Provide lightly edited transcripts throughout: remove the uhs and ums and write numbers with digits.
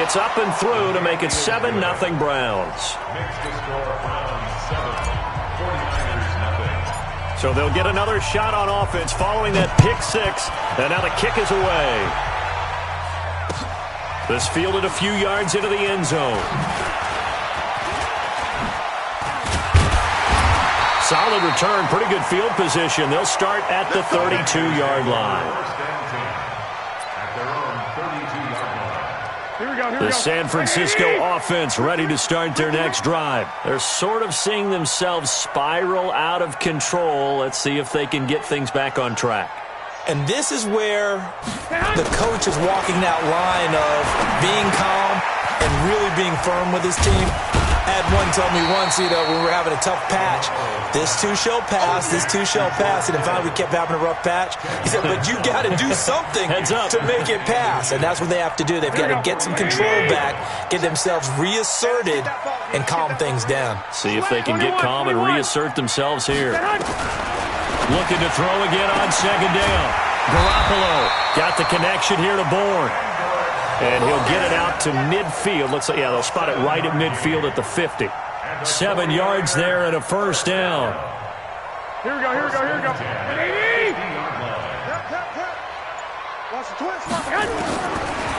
It's up and through to make it 7-0 Browns. So they'll get another shot on offense following that pick six. And now the kick is away. This fielded a few yards into the end zone. Solid return, pretty good field position. They'll start at the 32-yard line. The San Francisco offense ready to start their next drive. They're sort of seeing themselves spiral out of control. Let's see if they can get things back on track. And this is where the coach is walking that line of being calm and really being firm with his team. I had one tell me once, when we were having a tough patch, this too shall pass, this too shall pass. And then finally we kept having a rough patch. He said, but you got to do something to make it pass. And that's what they have to do. They've got to get some control back, get themselves reasserted, and calm things down. See if they can get calm and reassert themselves here. Looking to throw again on second down. Garoppolo got the connection here to Bourne. And he'll get it out to midfield. Looks like, yeah, they'll spot it right at midfield at the 50. 7 yards there and a first down. Here we go.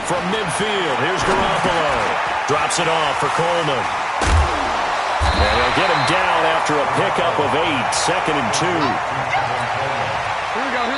From midfield, here's Garoppolo. Drops it off for Coleman. And they'll get him down after a pickup of 8. 2nd and 2. Here we go.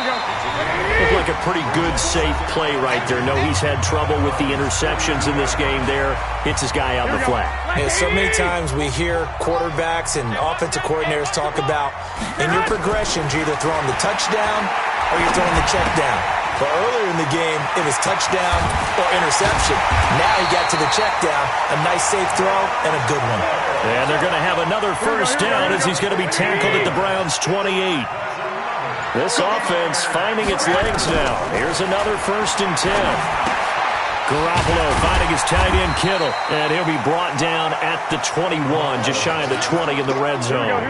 Looked like a pretty good, safe play right there. No, he's had trouble with the interceptions in this game there. Hits his guy out in the flat. Yeah, so many times we hear quarterbacks and offensive coordinators talk about, in your progressions, you're either throwing the touchdown or you're throwing the check down. But earlier in the game, it was touchdown or interception. Now he got to the check down, a nice safe throw, and a good one. And they're going to have another first down as he's going to be tackled at the Browns' 28. This offense finding its legs now. Here's another 1st and 10. Garoppolo finding his tight end Kittle, and he'll be brought down at the 21, just shy of the 20 in the red zone.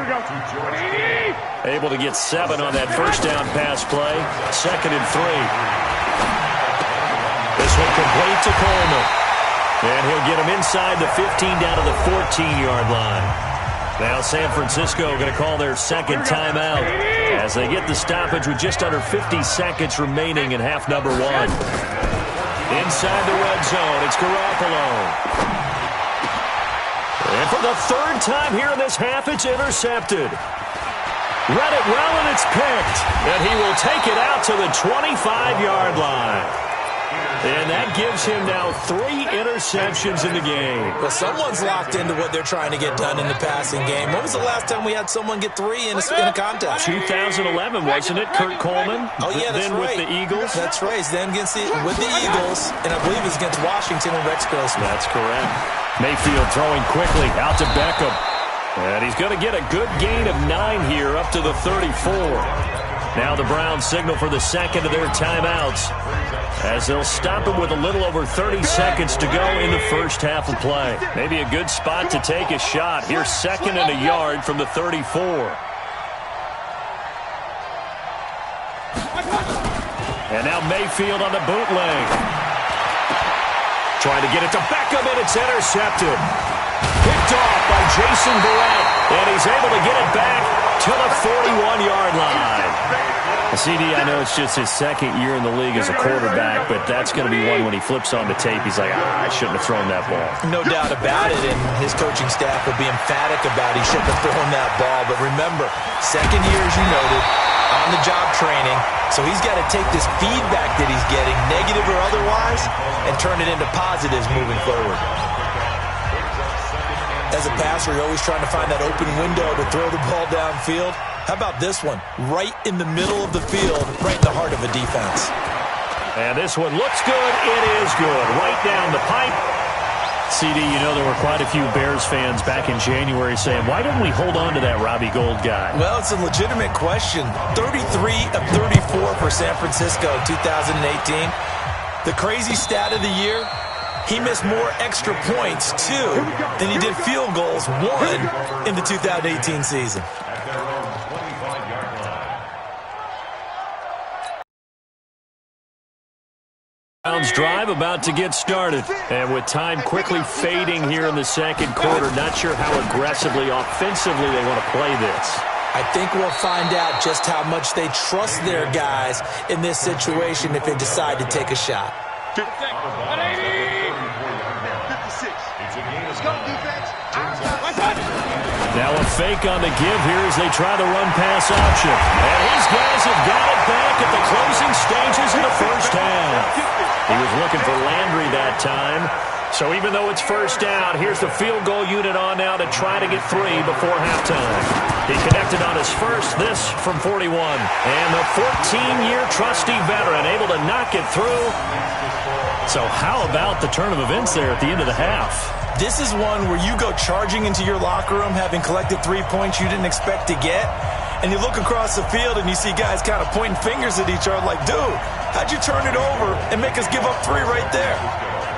Able to get 7 on that first down pass play. 2nd and 3. This one complete to Coleman. And he'll get him inside the 15 down to the 14-yard line. Now San Francisco going to call their second timeout as they get the stoppage with just under 50 seconds remaining in half number 1. Inside the red zone, it's Garoppolo. And for the 3rd time here in this half, it's intercepted. Read it well, and it's picked. And he will take it out to the 25-yard line. And that gives him now 3 interceptions in the game. Well, someone's locked into what they're trying to get done in the passing game. When was the last time we had someone get 3 in a contest? 2011, wasn't it? Kurt Coleman? Oh, yeah, that's then right. With the Eagles? That's right. Then with the Eagles, and I believe it was against Washington and Rex Grossman. That's correct. Mayfield throwing quickly out to Beckham. And he's going to get a good gain of 9 here up to the 34. Now the Browns signal for the second of their timeouts as they'll stop him with a little over 30 seconds to go in the first half of play. Maybe a good spot to take a shot. Here's 2nd and a yard from the 34. And now Mayfield on the bootleg. Trying to get it to Beckham, and it's intercepted. Picked off by Jason Barrett, and he's able to get it back to the 41-yard line. CD, I know it's just his 2nd year in the league as a quarterback, but that's going to be one when he flips on the tape. He's like, I shouldn't have thrown that ball. No doubt about it, and his coaching staff will be emphatic about he shouldn't have thrown that ball. But remember, 2nd year, as you noted, on-the-job training, so he's got to take this feedback that he's getting, negative or otherwise, and turn it into positives moving forward. As a passer, you're always trying to find that open window to throw the ball downfield. How about this one? Right in the middle of the field, right in the heart of a defense. And this one looks good. It is good. Right down the pipe. CD, you know there were quite a few Bears fans back in January saying, why didn't we hold on to that Robbie Gould guy? Well, it's a legitimate question. 33 of 34 for San Francisco in 2018. The crazy stat of the year, he missed more extra points, 2, than he did field goals, 1, in the 2018 season. Browns drive about to get started. And with time quickly fading here in the second quarter, not sure how aggressively, offensively they want to play this. I think we'll find out just how much they trust their guys in this situation if they decide to take a shot. 56. Let's go, defense. Now a fake on the give here as they try the run-pass option. And his guys have got it back at the closing stages of the first half. He was looking for Landry that time. So even though it's first down, here's the field goal unit on now to try to get 3 before halftime. He connected on his first, this from 41. And the 14-year trusty veteran able to knock it through. So how about the turn of events there at the end of the half? This is one where you go charging into your locker room having collected 3 points you didn't expect to get, and you look across the field and you see guys kind of pointing fingers at each other like, dude, how'd you turn it over and make us give up 3 right there?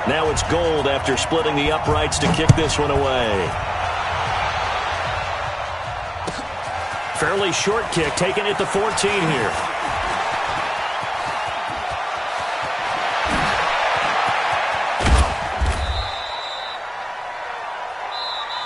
Now it's Gold after splitting the uprights to kick this one away. Fairly short kick, taken at the 14 here.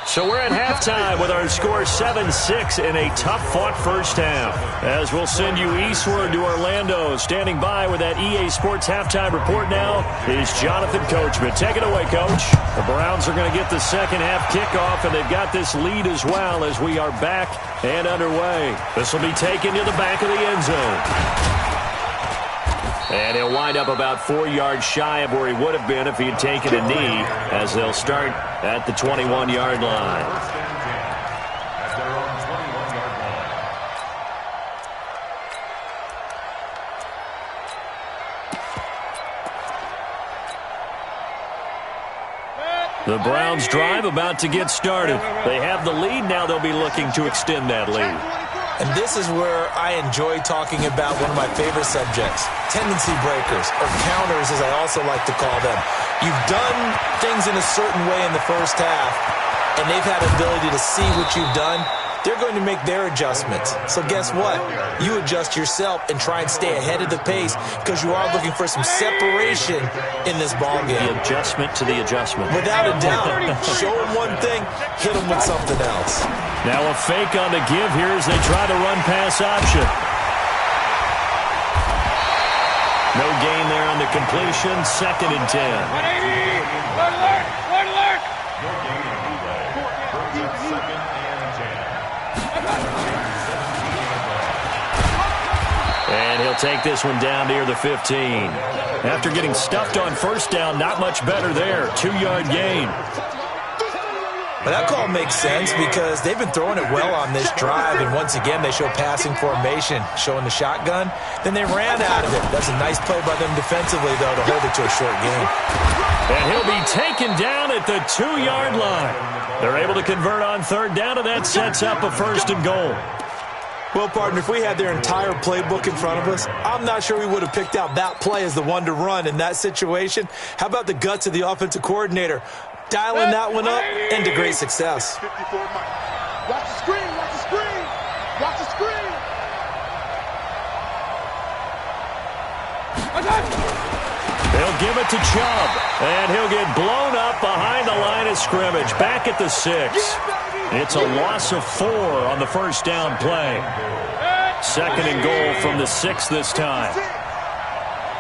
So we're at halftime with our score 7-6 in a tough-fought first half. As we'll send you eastward to Orlando. Standing by with that EA Sports halftime report now is Jonathan Coachman. Take it away, Coach. The Browns are going to get the second half kickoff, and they've got this lead as well as we are back and underway. This will be taken to the back of the end zone. And he'll wind up about 4 yards shy of where he would have been if he had taken a knee, as they'll start at the 21-yard line. The Browns drive about to get started. They have the lead. Now they'll be looking to extend that lead. And this is where I enjoy talking about one of my favorite subjects, tendency breakers, or counters as I also like to call them. You've done things in a certain way in the first half, and they've had the ability to see what you've done. They're going to make their adjustments. So guess what? You adjust yourself and try and stay ahead of the pace because you are looking for some separation in this ballgame. The adjustment to the adjustment. Without a doubt. Show them one thing, hit them with something else. Now a fake on the give here as they try the run-pass option. No gain there on the completion. 2nd and 10. 180! Red alert! Red alert! And he'll take this one down near the 15. After getting stuffed on first down, not much better there. 2-yard gain. But that call makes sense because they've been throwing it well on this drive, and once again they show passing formation, showing the shotgun. Then they ran out of it. That's a nice play by them defensively, though, to hold it to a short game. And he'll be taken down at the 2-yard line. They're able to convert on 3rd down, and that sets up a 1st and goal. Well, partner, if we had their entire playbook in front of us, I'm not sure we would have picked out that play as the one to run in that situation. How about the guts of the offensive coordinator? Dialing that one up into great success. 54 Mike. Watch the screen, watch the screen. Watch the screen. They'll give it to Chubb, and he'll get blown up behind the line of scrimmage, back at the 6. It's a loss of 4 on the first down play. 2nd and goal from the 6 this time.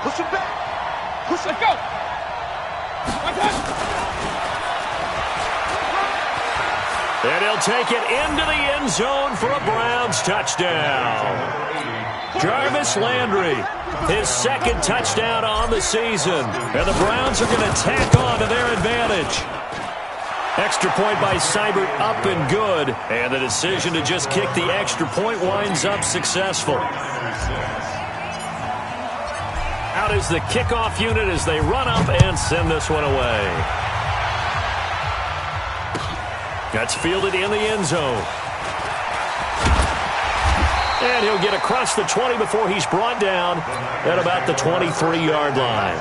Push it back. Push it. Let's go. And he'll take it into the end zone for a Browns touchdown. Jarvis Landry, his 2nd touchdown on the season. And the Browns are going to tack on to their advantage. Extra point by Seibert, up and good. And the decision to just kick the extra point winds up successful. Out is the kickoff unit as they run up and send this one away. That's fielded in the end zone. And he'll get across the 20 before he's brought down at about the 23-yard line.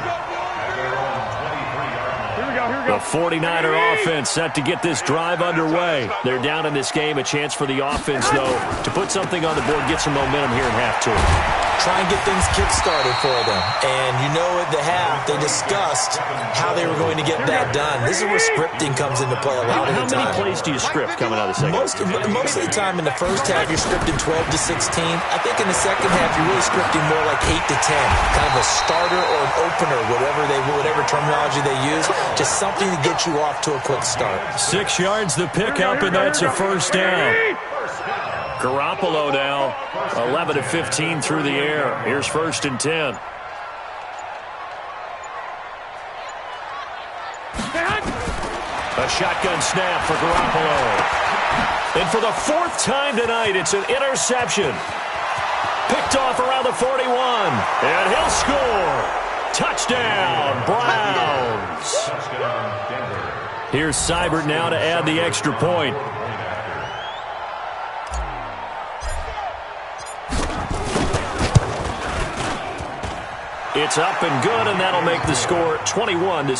The 49er offense set to get this drive underway. They're down in this game. A chance for the offense, though, to put something on the board, get some momentum here in half 2. try and get things kick-started for them. And you know at the half, they discussed how they were going to get that done. This is where scripting comes into play a lot of the time. How many plays do you script coming out of the second? Most of the time in the first half, you're scripting 12 to 16. I think in the second half, you're really scripting more like 8 to 10. Kind of a starter or an opener, whatever terminology they use. Just something to get you off to a quick start. 6 yards the pickup, and that's a first down. Garoppolo now 11 of 15 through the air. Here's 1st and 10. A shotgun snap for Garoppolo. And for the 4th time tonight, it's an interception. Picked off around the 41. And he'll score. Touchdown, Browns. Here's Seibert now to add the extra point. It's up and good, and that'll make the score 21-6.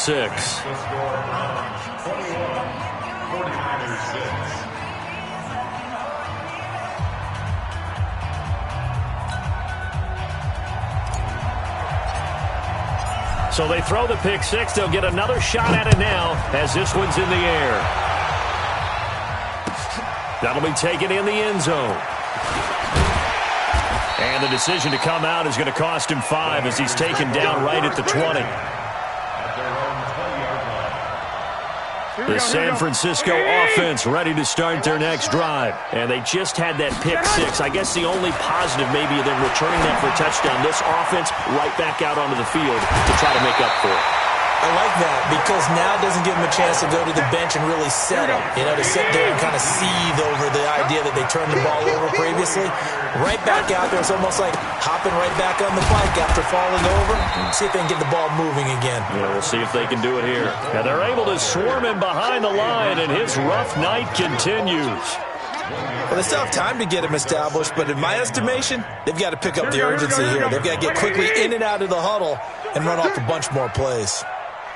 So they throw the pick six. They'll get another shot at it now as this one's in the air. That'll be taken in the end zone. And the decision to come out is going to cost him 5 as he's taken down right at the 20. The San Francisco offense ready to start their next drive. And they just had that pick six. I guess the only positive maybe of them returning that for a touchdown. This offense right back out onto the field to try to make up for it. I like that because now it doesn't give them a chance to go to the bench and really settle. You know, to sit there and kind of seethe over the idea that they turned the ball over previously. Right back out there. It's almost like hopping right back on the bike after falling over. See if they can get the ball moving again. Yeah, we'll see if they can do it here. And they're able to swarm him behind the line, and his rough night continues. Well, they still have time to get him established, but in my estimation, they've got to pick up the urgency here. They've got to get quickly in and out of the huddle and run off a bunch more plays.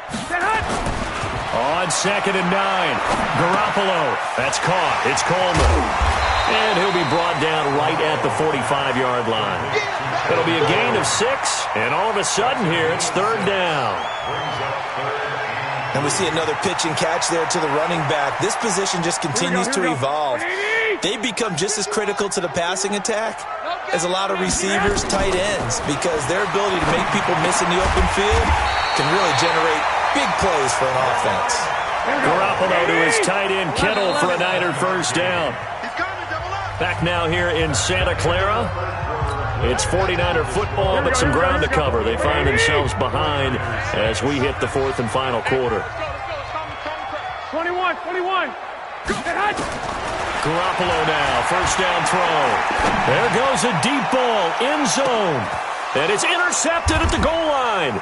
On 2nd and 9, Garoppolo. That's caught. It's Coleman. And he'll be brought down right at the 45-yard line. It'll be a gain of 6, and all of a sudden here, it's 3rd down. And we see another pitch and catch there to the running back. This position just continues to evolve. They become just as critical to the passing attack as a lot of receivers, tight ends, because their ability to make people miss in the open field can really generate big plays for an offense. Garoppolo to his tight end Kittle for a Niner first down. Back now here in Santa Clara. It's 49er football, but some ground to cover. They find themselves behind as we hit the 4th and final quarter. 21. Garoppolo now, first down throw. There goes a deep ball, end zone. And it's intercepted at the goal line.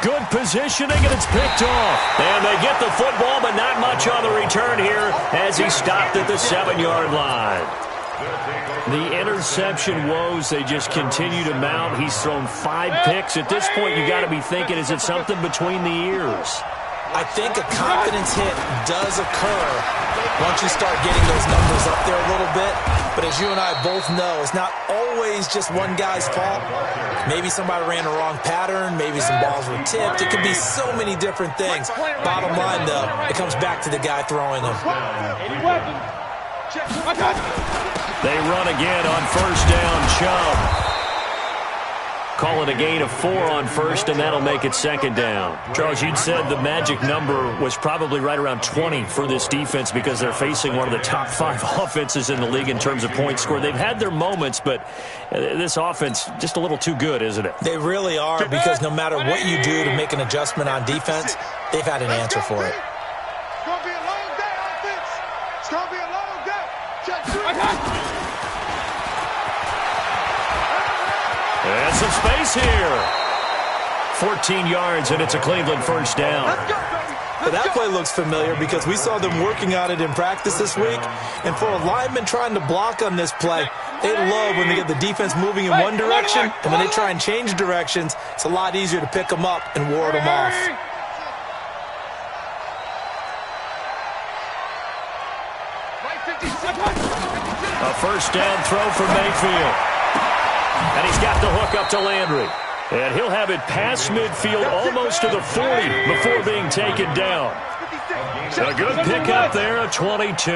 Good positioning, and it's picked off. And they get the football, but not much on the return here as he stopped at the 7-yard line. The interception woes, they just continue to mount. He's thrown 5 picks. At this point, you got to be thinking, is it something between the ears? I think a confidence hit does occur once you start getting those numbers up there a little bit. But as you and I both know, it's not always just one guy's fault. Maybe somebody ran the wrong pattern. Maybe some balls were tipped. It could be so many different things. Bottom line, though, it comes back to the guy throwing them. They run again on first down, Chubb. Call it a gain of 4 on first, and that'll make it 2nd down. Charles, you'd said the magic number was probably right around 20 for this defense because they're facing one of the top 5 offenses in the league in terms of points scored. They've had their moments, but this offense just a little too good, isn't it? They really are, because no matter what you do to make an adjustment on defense, they've had an answer for it. It's going to be a long day, offense. It's going to be a long day. Check 3. And some space here. 14 yards, and it's a Cleveland first down. But that play looks familiar because we saw them working on it in practice this week. And for a lineman trying to block on this play, they love when they get the defense moving in one direction, and when they try and change directions, it's a lot easier to pick them up and ward them off. A first down throw for Mayfield. And he's got the hook up to Landry. And he'll have it past midfield almost to the 40 before being taken down. A good pickup there, a 22.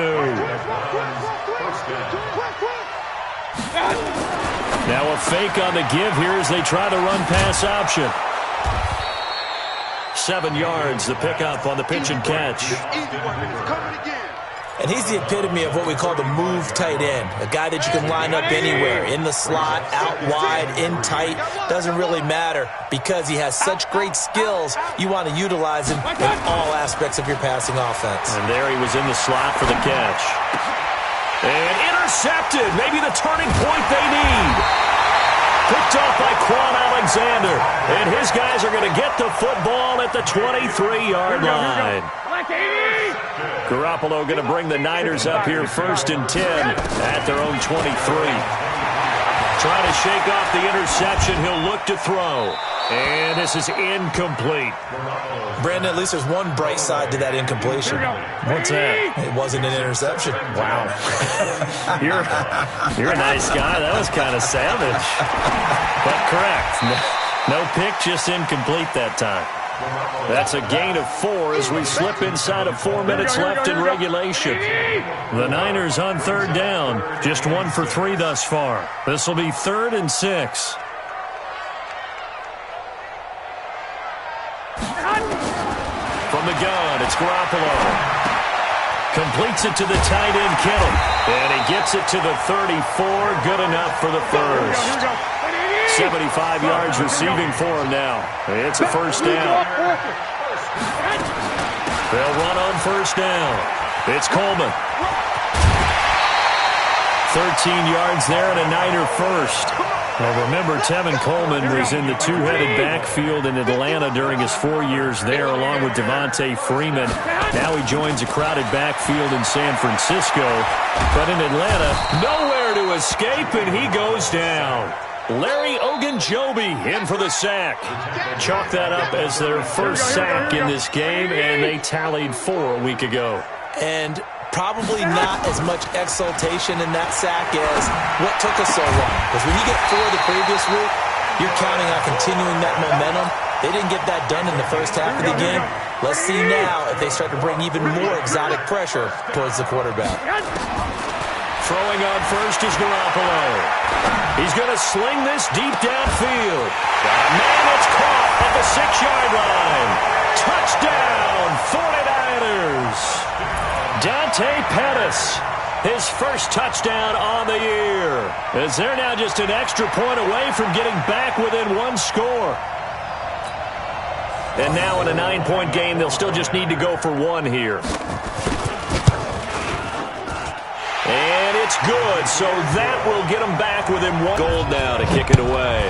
Now a fake on the give here as they try the run-pass option. 7 yards, the pickup on the pitch and catch. And he's the epitome of what we call the move tight end, a guy that you can line up anywhere, in the slot, out wide, in tight, doesn't really matter because he has such great skills. You want to utilize him in all aspects of your passing offense. And there he was in the slot for the catch. And intercepted, maybe the turning point they need. Picked off by Quan Alexander, and his guys are going to get the football at the 23-yard line. Garoppolo going to bring the Niners up here 1st and 10 at their own 23. Trying to shake off the interception. He'll look to throw. And this is incomplete. Brandon, at least there's one bright side to that incompletion. What's that? It wasn't an interception. Wow. You're a nice guy. That was kind of savage. But correct. No pick, just incomplete that time. That's a gain of 4 as we slip inside of 4 minutes left in regulation. The Niners on 3rd down. Just 1 for 3 thus far. This will be 3rd and 6. From the gun, it's Garoppolo. Completes it to the tight end, Kittle. And he gets it to the 34. Good enough for the first. 75 yards receiving for him now. It's a 1st down. They'll run on 1st down. It's Coleman. 13 yards there and a Niner first. Well, remember, Tevin Coleman was in the two-headed backfield in Atlanta during his 4 years there, along with Devontae Freeman. Now he joins a crowded backfield in San Francisco. But in Atlanta, nowhere to escape, and he goes down. Larry Ogunjobi in for the sack. Chalk that up as their first sack in this game, and they tallied 4 a week ago. And probably not as much exultation in that sack as what took us so long. Because when you get 4 the previous week, you're counting on continuing that momentum. They didn't get that done in the first half of the game. Let's see now if they start to bring even more exotic pressure towards the quarterback. Throwing on first is Garoppolo. He's going to sling this deep downfield. Man, it's caught at the 6-yard line. Touchdown, 49ers. Dante Pettis, his first touchdown on the year. As they're now just an extra point away from getting back within 1 score. And now in a 9-point game, they'll still just need to go for 1 here. And it's good, so that will get them back within 1 goal now to kick it away.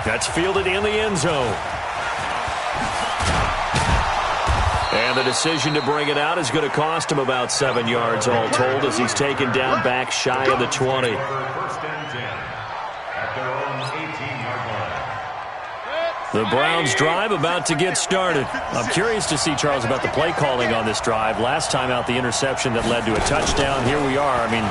That's fielded in the end zone. And the decision to bring it out is going to cost him about 7 yards all told as he's taken down back shy of the 20. The Browns drive about to get started. I'm curious to see, Charles, about the play calling on this drive. Last time out, the interception that led to a touchdown. Here we are. I mean,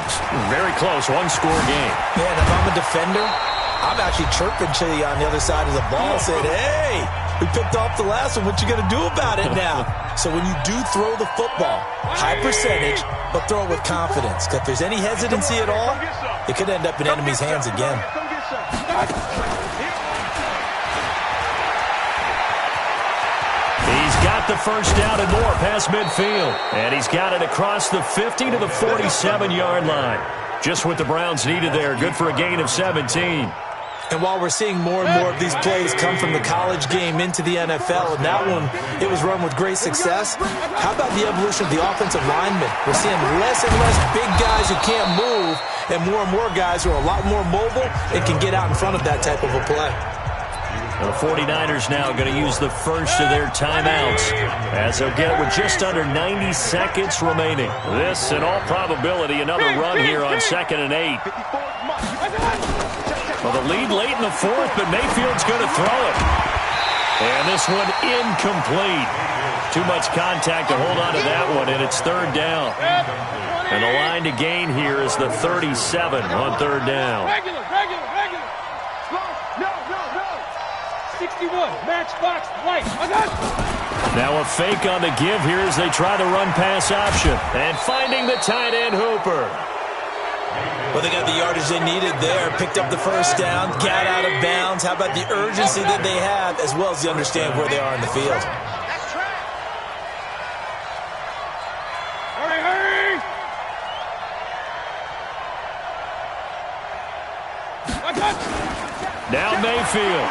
very close, 1-score game. Yeah, and if I'm a defender, I'm actually chirping to you on the other side of the ball saying, hey, we picked off the last one. What you going to do about it now? So when you do throw the football, high percentage, but throw it with confidence. Because if there's any hesitancy at all, it could end up in enemy's hands again. He's got the first down and more past midfield. And he's got it across the 50 to the 47-yard line. Just what the Browns needed there. Good for a gain of 17. And while we're seeing more and more of these plays come from the college game into the NFL, and that one, it was run with great success, how about the evolution of the offensive linemen? We're seeing less and less big guys who can't move, and more guys who are a lot more mobile and can get out in front of that type of a play. The 49ers now going to use the first of their timeouts as they'll get it with just under 90 seconds remaining. This, in all probability, another run here on 2nd and 8. Well, the lead late in the 4th, but Mayfield's going to throw it. And this one incomplete. Too much contact to hold on to that one, and it's third down. And the line to gain here is the 37 on third down. Regular. No. 61, matchbox, light. Now a fake on the give here as they try the run-pass option. And finding the tight end, Hooper. Well, they got the yardage they needed there. Picked up the first down, got out of bounds. How about the urgency that they have, as well as the understand where they are in the field? Hurry! Now Mayfield.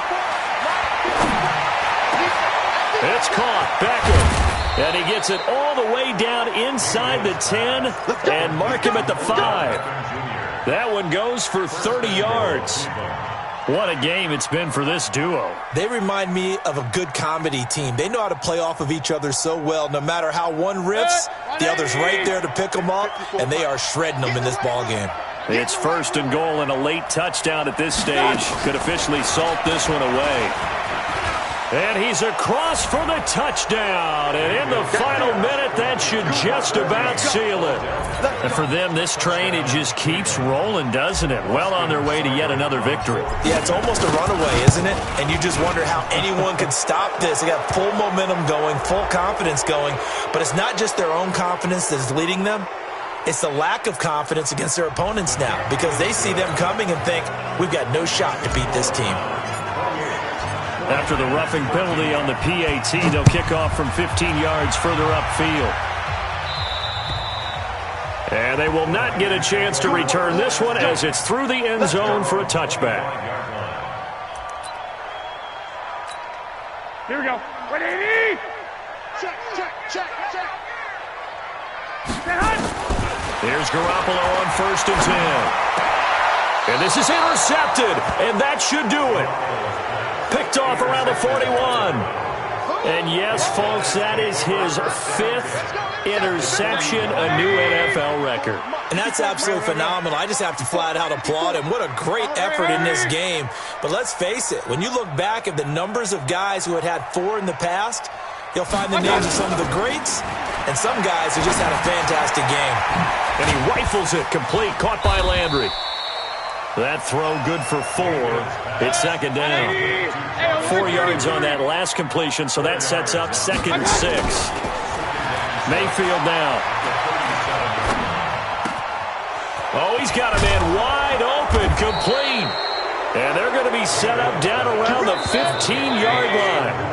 It's caught. Beckham. And he gets it all the way down inside the 10 and mark him at the 5. That one goes for 30 yards. What a game it's been for this duo. They remind me of a good comedy team. They know how to play off of each other so well. No matter how one riffs, the other's right there to pick them up, and they are shredding them in this ball game. It's first and goal, and a late touchdown at this stage could officially salt this one away. And he's across for the touchdown. And in the final minute, that should just about seal it. And for them, this train, it just keeps rolling, doesn't it? Well on their way to yet another victory. Yeah, it's almost a runaway, isn't it? And you just wonder how anyone could stop this. They got full momentum going, full confidence going. But it's not just their own confidence that is leading them. It's the lack of confidence against their opponents now, because they see them coming and think, we've got no shot to beat this team. After the roughing penalty on the PAT, they'll kick off from 15 yards further upfield. And they will not get a chance to return this one as it's through the end zone for a touchback. Here we go. 180. Check. Here's Garoppolo on 1st and 10. And this is intercepted, and that should do it. Picked off around the 41. And yes, folks, that is his 5th interception, a new NFL record. And that's absolutely phenomenal. I just have to flat out applaud him. What a great effort in this game. But let's face it, when you look back at the numbers of guys who had 4 in the past, you'll find the names of some of the greats and some guys who just had a fantastic game. And he rifles it complete, caught by Landry. That throw good for 4. It's second down. 4 yards on that last completion, so that sets up 2nd and 6. Mayfield now. Oh, he's got a man wide open, complete. And they're going to be set up down around the 15-yard line.